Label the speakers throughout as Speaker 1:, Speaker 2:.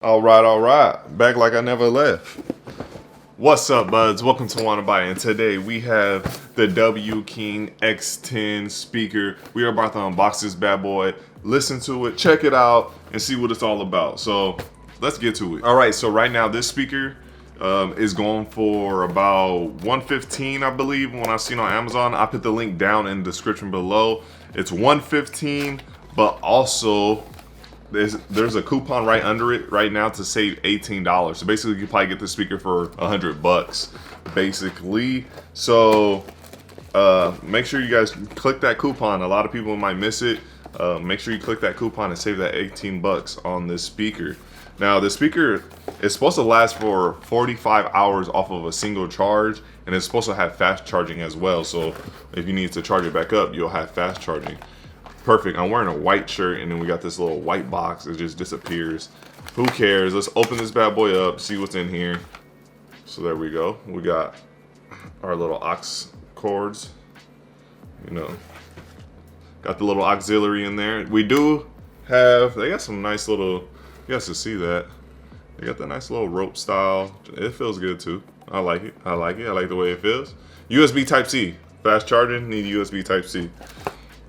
Speaker 1: All right. Back like I never left. What's up, buds? Welcome to Wanna Buy, and today we have the WBIcollab X10 speaker. We are about to unbox this bad boy, listen to it, check it out, and see what it's all about. So let's get to it. All right, so right now this speaker is going for about $115, I believe, when I've seen on Amazon. I put the link down in the description below. It's $115, but also there's a coupon right under it right now to save $18. So basically you can probably get the speaker for $100 basically. So make sure you guys click that coupon. A lot of people might miss it. Make sure you click that coupon and save that 18 bucks on this speaker. Now the speaker is supposed to last for 45 hours off of a single charge, and it's supposed to have fast charging as well. So if you need to charge it back up, you'll have fast charging. Perfect. I'm wearing a white shirt, and then we got this little white box. It just disappears. Who cares? Let's open this bad boy up, see what's in here. So there we go. We got our little aux cords. You know, got the little auxiliary in there. We do have, they got some nice little, you guys can see that. They got that nice little rope style. It feels good too. I like it. I like the way it feels. USB Type-C. Fast charging, need USB Type-C.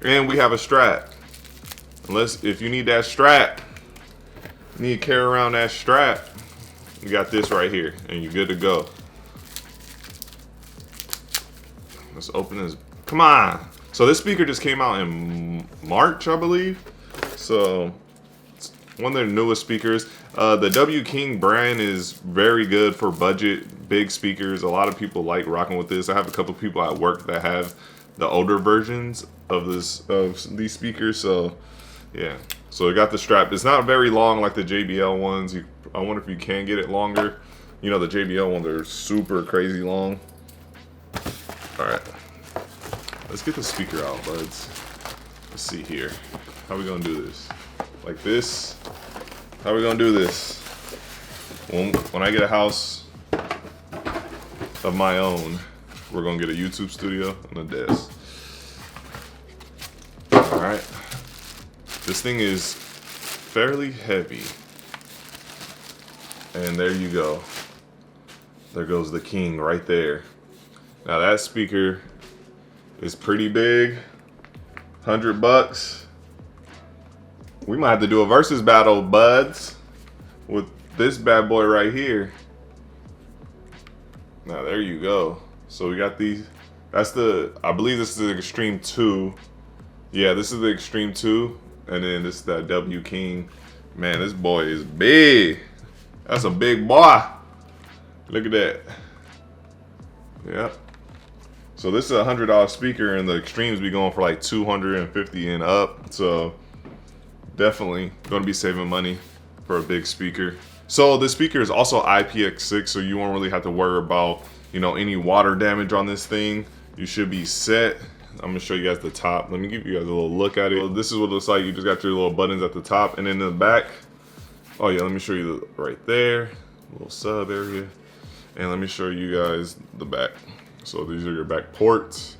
Speaker 1: And we have a strap. If you need that strap, you need to carry around that strap, you got this right here, and you're good to go. Let's open this. Come on. So this speaker just came out in March, I believe. So it's one of their newest speakers. The WBIcollab brand is very good for budget, big speakers. A lot of people like rocking with this. I have a couple people at work that have the older versions of these speakers. So yeah, so it got the strap. It's not very long like the JBL ones. I wonder if you can get it longer. You know, the JBL ones are super crazy long. All right, let's get the speaker out, buds. Let's see here. How we gonna do this? Like this? How we gonna do this? When I get a house of my own, we're gonna get a YouTube studio and a desk. All right. This thing is fairly heavy. And there you go. There goes the king right there. Now that speaker is pretty big. $100. We might have to do a versus battle, buds, with this bad boy right here. Now there you go. So we got these. That's I believe this is the Xtreme 2. Yeah, this is the Xtreme 2. And then this is the WBIcollab. Man, this boy is big. That's a big boy. Look at that. Yep. So this is a $100 speaker, and the Xtremes be going for like $250 and up. So definitely gonna be saving money for a big speaker. So the speaker is also IPX6, so you won't really have to worry about, you know, any water damage on this thing. You should be set. I'm gonna show you guys the top. Let me give you guys a little look at it. So this is what it looks like. You just got your little buttons at the top, and then in the back. Oh yeah, let me show you right there, little sub area, and let me show you guys the back. So these are your back ports.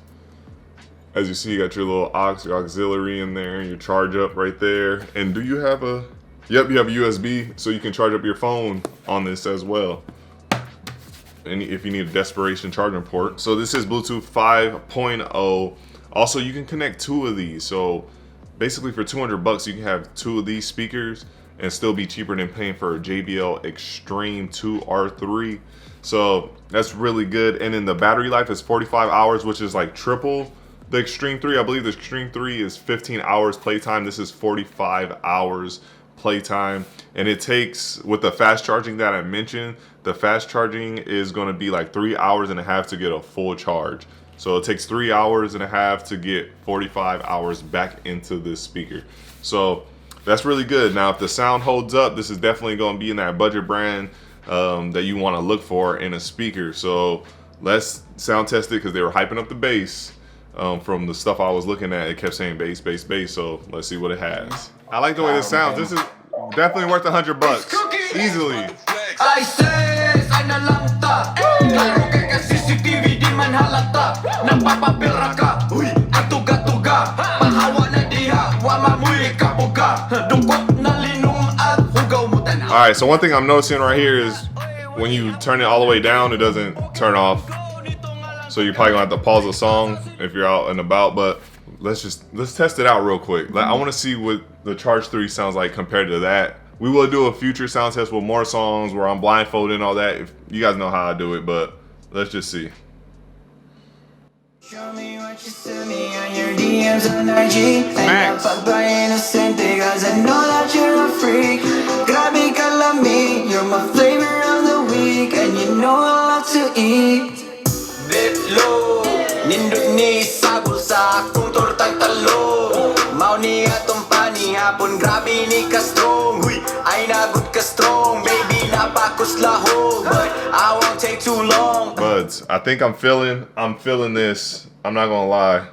Speaker 1: As you see, you got your little your auxiliary in there, your charge up right there. And do you have a? Yep, you have a USB, so you can charge up your phone on this as well. And if you need a desperation charging port. So this is Bluetooth 5.0. Also, you can connect 2 of these. So basically for $200, you can have 2 of these speakers and still be cheaper than paying for a JBL Xtreme 2 R3. So that's really good. And then the battery life is 45 hours, which is like triple the Xtreme 3. I believe the Xtreme 3 is 15 hours playtime. This is 45 hours playtime. And it takes, with the fast charging that I mentioned, the fast charging is going to be like 3.5 hours to get a full charge. So it takes 3.5 hours to get 45 hours back into this speaker. So that's really good. Now if the sound holds up, this is definitely going to be in that budget brand that you want to look for in a speaker. So let's sound test it, because they were hyping up the bass. From the stuff I was looking at, it kept saying bass, bass, bass. So let's see what it has. I like the way this sounds. This is definitely worth $100 easily.
Speaker 2: I say, sana lang ta. Laro ka CCTV di man halata. Napapapilra ka, atuga-tuga. Pahawa na diha, wa mamuhi ka buga. Dungkot na linum at hugaw mo tanaw.
Speaker 1: right, so one thing I'm noticing right here is when you turn it all the way down, it doesn't turn off. So you're probably gonna have to pause the song if you're out and about, but let's test it out real quick. I want to see what the Charge 3 sounds like compared to that. We will do a future sound test with more songs where I'm blindfolded and all that. If you guys know how I do it, but let's just see.
Speaker 2: Show me what you send me on your DMs on IG.
Speaker 1: Max.
Speaker 2: Cause I know that you're a freak. Grabe ka lami, you're my flavor of the week, and you know I love to eat. Beplo, nindot ni sa bulsa, kung tortang talo. Mao ni atong pani hapon, grabe ni ka strong. Huy, ay nagut ka strong, baby napakos lahog, but I won't take too long.
Speaker 1: Buds, I think I'm feeling this. I'm not gonna lie.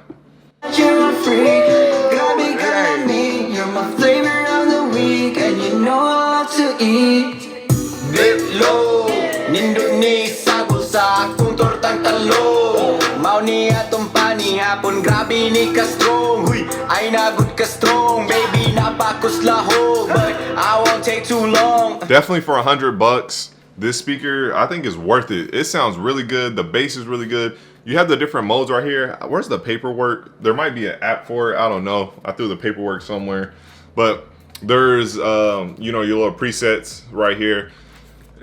Speaker 2: You're a freak, grabe ka lami, you're my flavor of the week, and you know I love to eat. Beplo, nindot ni sa bulsa, kung tortang talo. Mao ni atong pani hapon, grabe ni ka strong. Huy, ay nagut ka strong, baby napakos lahog, but I won't take too long.
Speaker 1: Definitely for $100, this speaker I think is worth it. It sounds really good. The bass is really good. You have the different modes right here. Where's the paperwork? There might be an app for it. I don't know. I threw the paperwork somewhere, but there's you know, your little presets right here.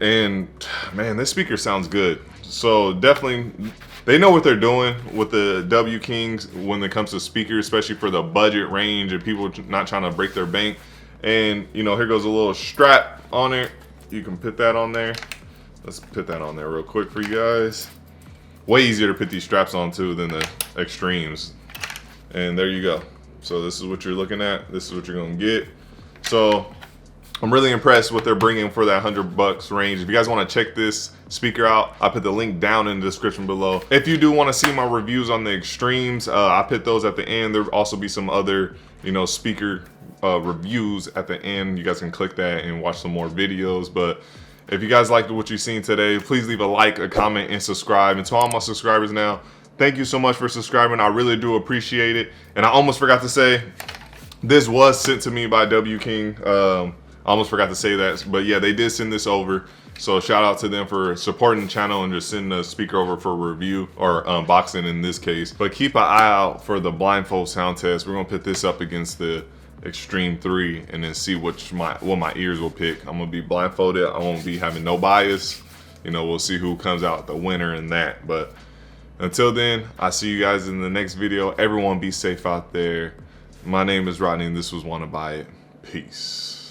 Speaker 1: And man, this speaker sounds good. So definitely, they know what they're doing with the W Kings when it comes to speakers, especially for the budget range and people not trying to break their bank. And you know, here goes a little strap on it. You can put that on there. Let's put that on there real quick for you guys. Way easier to put these straps on too than the Xtremes. And there you go. So this is what you're looking at. This is what you're gonna get. So I'm really impressed what they're bringing for that $100 range. If you guys want to check this speaker out, I put the link down in the description below. If you do want to see my reviews on the Xtremes, I put those at the end. There'll also be some other, you know, speaker reviews at the end. You guys can click that and watch some more videos. But if you guys liked what you've seen today, please leave a like, a comment, and subscribe. And to all my subscribers now, thank you so much for subscribing. I really do appreciate it. And I almost forgot to say, this was sent to me by W King. I almost forgot to say that, but yeah, they did send this over. So shout out to them for supporting the channel and just sending the speaker over for review or unboxing in this case. But keep an eye out for the blindfold sound test. We're gonna put this up against the Xtreme 3 and then see what my ears will pick. I'm gonna be blindfolded. I won't be having no bias. You know, we'll see who comes out the winner in that. But until then, I'll see you guys in the next video. Everyone be safe out there. My name is Rodney and this was Wanna Buy It. Peace.